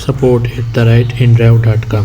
support@indrive.com،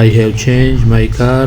I have changed my car،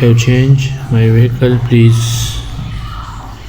have changed my vehicle please